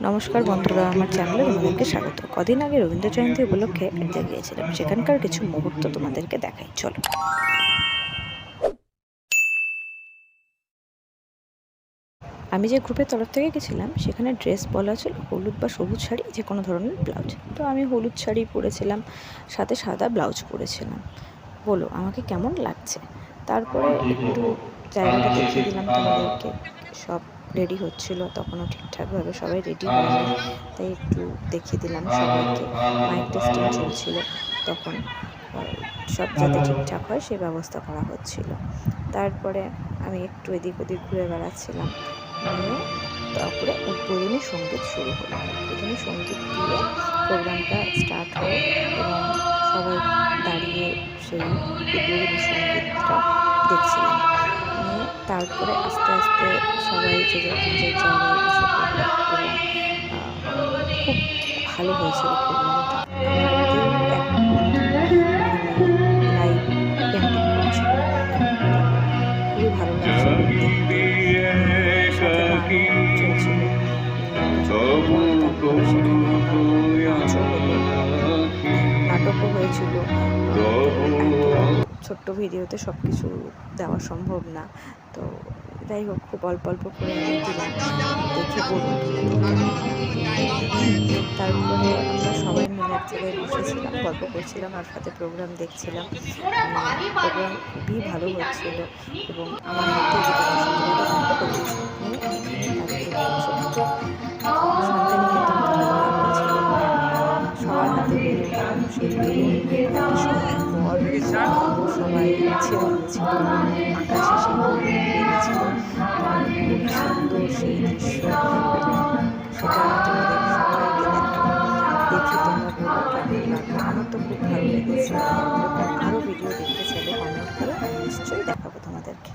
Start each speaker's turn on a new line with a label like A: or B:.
A: নমস্কার বন্ধুরা, আমার চ্যানেলে তোমাদেরকে স্বাগত। কদিন আগে রবীন্দ্র জয়ন্তী উপলক্ষে এক জায়গায় গিয়েছিলাম, সেখানকার কিছু মুহূর্ত তোমাদেরকে দেখাই, চলো। আমি যে গ্রুপের তরফ থেকে গেছিলাম সেখানে ড্রেস বলা ছিল হলুদ বা সবুজ শাড়ি, যে কোনো ধরনের ব্লাউজ। তো আমি হলুদ শাড়ি পরেছিলাম, সাথে সাদা ব্লাউজ পরেছিলাম। বলো আমাকে কেমন লাগছে? তারপরে একটু জায়গাটা দেখিয়ে দিলাম তোমাদেরকে। সব রেডি হচ্ছিল, তখনও ঠিকঠাকভাবে সবাই রেডি হয়নি, তাই একটু দেখিয়ে দিলাম সবাইকে। মাইক টেস্টিং চলছিল তখন, সব যাতে ঠিকঠাক হয় সে ব্যবস্থা করা হচ্ছিল। তারপরে আমি একটু এদিক ওদিক ঘুরে বেড়াচ্ছিলাম, নিয়ে তারপরে উদ্বোধনী সঙ্গীত শুরু হলো। উদ্বোধনী সঙ্গীত দিয়ে প্রোগ্রামটা স্টার্ট হলো এবং সবাই দাঁড়িয়ে সেই উদ্বোধনী সঙ্গীতটা দেখছিলাম। নিয়ে তারপরে আস্তে আস্তে সবাই যে যার নিজের জায়গায় বসে পড়ল এবং খুব ভালো হয়েছিল প্রোগ্রামটা। আমাদের এক বন্ধু ওখানে লাইভ পেন্টিং করছিল, খুবই ভালো লাগছিল দেখতে। সাথে গানও চলছিল। তারপরে সেখানে নাচও হলো, নাটকও হয়েছিল। ছোট্ট ভিডিওতে সব কিছু দেওয়া সম্ভব না, তো যাই হোক খুব অল্প অল্প করে আমি দিলাম, দেখে বলুন তারপরে আমরা সবাই মিলে এক জায়গায় বসেছিলাম, গল্প করছিলাম আর সাথে প্রোগ্রাম দেখছিলাম। প্রোগ্রাম খুবই ভালো হচ্ছিল এবং আমার হাতে শান্তিনিকেতন হয়েছিল। সবার হাতে বেলুন, সেই বেলুন একটা সময় পর সবাই ছেড়ে দিয়েছিল, আকাশে সেই বেলুন বেরিয়েছিল। খুবই সুন্দর সেই দৃশ্য, সেটা তোমাদের সবাইকে দেখালাম। দেখে তোমরা বলো কেমন লাগলো। আমার তো খুব ভালো লেগেছে। এরকম আরও ভিডিও দেখতে চাইলে কমেন্ট করো, আমি নিশ্চয়ই দেখাবো তোমাদেরকে।